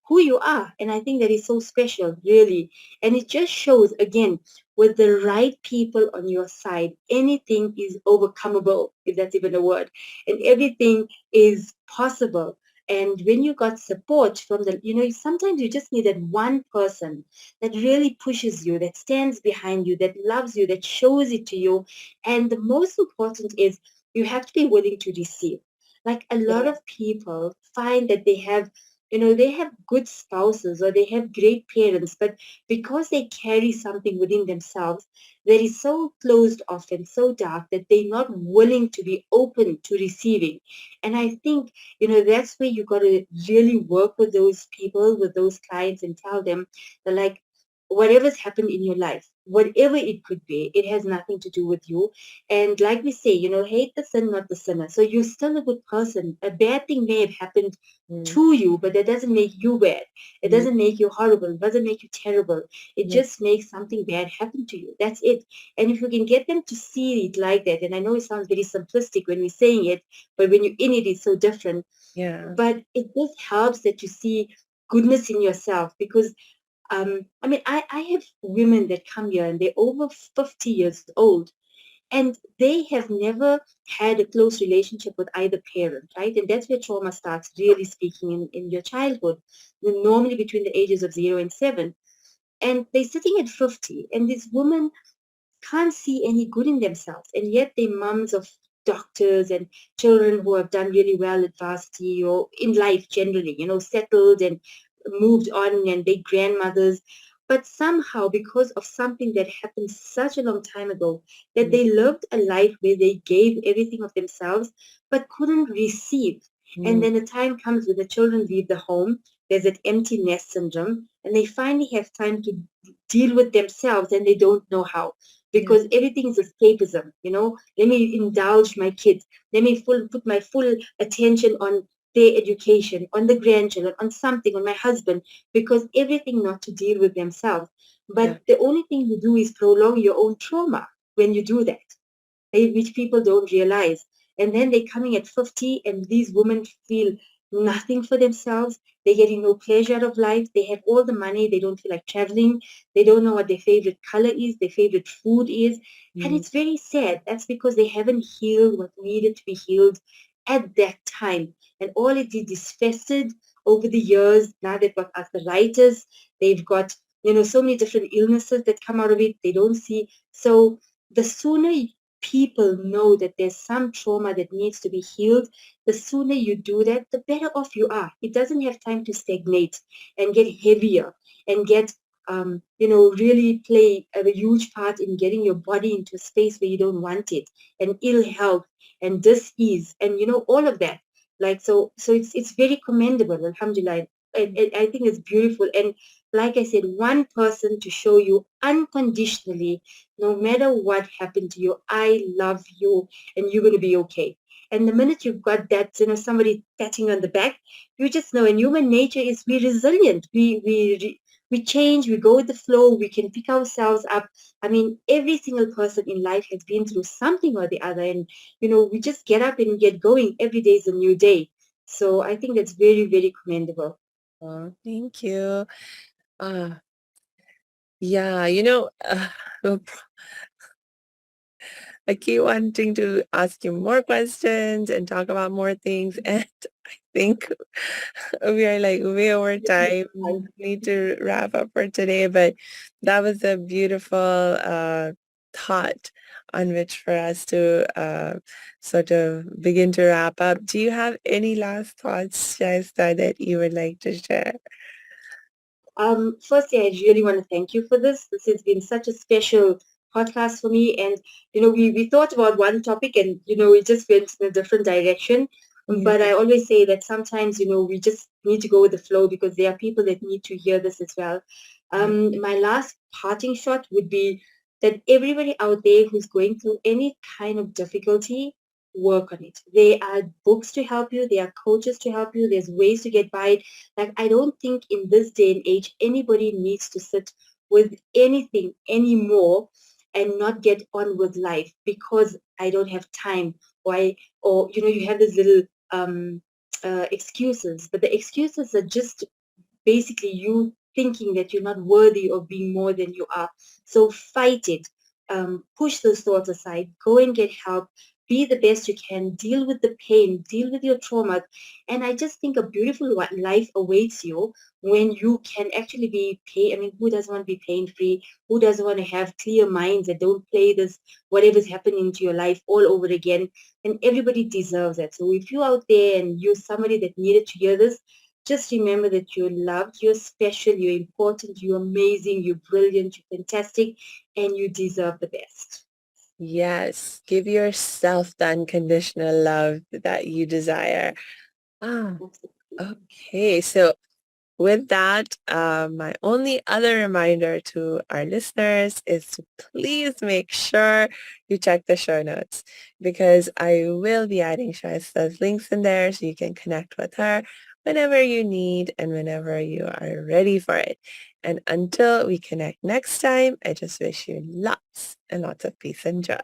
S2: who you are. And I think that is so special, really. And it just shows, again, with the right people on your side, anything is overcomable, if that's even a word, and everything is possible. And when you got support from sometimes you just need that one person that really pushes you, that stands behind you, that loves you, that shows it to you. And the most important is you have to be willing to receive. Like, a lot
S1: Yeah.
S2: of people find that they have good spouses, or they have great parents, but because they carry something within themselves that is so closed off and so dark, that they're not willing to be open to receiving. And I think, that's where you got to really work with those people, with those clients, and tell them that, like, whatever's happened in your life, whatever it could be, it has nothing to do with you. And like we say, hate the sin, not the sinner. So you're still a good person. A bad thing may have happened
S1: Mm.
S2: to you, but that doesn't make you bad. It
S1: Mm.
S2: doesn't make you horrible. It doesn't make you terrible. It
S1: Yeah.
S2: just makes something bad happen to you. That's it. And if you can get them to see it like that, and I know it sounds very simplistic when we're saying it, but when you're in it, it's so different.
S1: Yeah.
S2: But it just helps that you see goodness in yourself, because I mean, I have women that come here and they're over 50 years old, and they have never had a close relationship with either parent, right? And that's where trauma starts, really speaking, in your childhood, normally between the ages of 0 and 7. And they're sitting at 50, and this woman can't see any good in themselves, and yet they're mums of doctors and children who have done really well at varsity or in life generally, settled and moved on, and they grandmothers. But somehow, because of something that happened such a long time ago, that
S1: Mm.
S2: they lived a life where they gave everything of themselves but couldn't receive. And
S1: Mm.
S2: then the time comes when the children leave the home, there's that empty nest syndrome, and they finally have time to deal with themselves, and they don't know how,
S1: Yeah.
S2: because everything is escapism. Let me indulge my kids. Let me put my full attention on their education, on the grandchildren, on something, on my husband, because everything not to deal with themselves.
S1: Yeah.
S2: But the only thing you do is prolong your own trauma when you do that, which people don't realize. And then they're coming at 50, and these women feel nothing for themselves. They're getting no pleasure out of life. They have all the money. They don't feel like traveling. They don't know what their favorite color is, their favorite food is. And
S1: Mm.
S2: it's very sad. That's because they haven't healed what needed to be healed at that time. And all it did is festered over the years. Now they've got arthritis. They've got, so many different illnesses that come out of it. They don't see. So the sooner people know that there's some trauma that needs to be healed, the sooner you do that, the better off you are. It doesn't have time to stagnate and get heavier and get, really play a huge part in getting your body into a space where you don't want it, and ill health and dis-ease and, all of that. Like, so it's very commendable, alhamdulillah. And I think it's beautiful. And like I said, one person to show you unconditionally, no matter what happened to you, I love you and you're going to be okay. And the minute you've got that, somebody patting you on the back, you just know. And human nature is we're resilient. We change. We go with the flow. We can pick ourselves up. I mean, every single person in life has been through something or the other, and we just get up and get going. Every day is a new day. So I think that's very, very commendable.
S1: Oh, thank you. Uh, yeah, I keep wanting to ask you more questions and talk about more things, and I think we are like way over time. Need to wrap up for today, but that was a beautiful thought on which for us to sort of begin to wrap up. Do you have any last thoughts, Shaista, that you would like to share?
S2: Firstly, I really want to thank you for this. This has been such a special podcast for me. And, we thought about one topic and, we just went in a different direction.
S1: Yeah.
S2: But I always say that sometimes, we just need to go with the flow because there are people that need to hear this as well.
S1: Yeah.
S2: My last parting shot would be that everybody out there who's going through any kind of difficulty, work on it. There are books to help you. There are coaches to help you. There's ways to get by it. Like, I don't think in this day and age, anybody needs to sit with anything anymore and not get on with life because I don't have time. Or you have these little excuses, but the excuses are just basically you thinking that you're not worthy of being more than you are. So fight it. Push those thoughts aside. Go and get help. Be the best you can. Deal with the pain. Deal with your trauma. And I just think a beautiful life awaits you when you can actually be pain. I mean, who doesn't want to be pain free? Who doesn't want to have clear minds that don't play this whatever's happening to your life all over again? And everybody deserves that. So if you're out there and you're somebody that needed to hear this, just remember that you're loved, you're special, you're important, you're amazing, you're brilliant, you're fantastic, and you deserve the best.
S1: Yes, give yourself the unconditional love that you desire. Ah, okay. So with that, my only other reminder to our listeners is to please make sure you check the show notes because I will be adding Shaista's links in there so you can connect with her whenever you need and whenever you are ready for it. And until we connect next time, I just wish you lots and lots of peace and joy.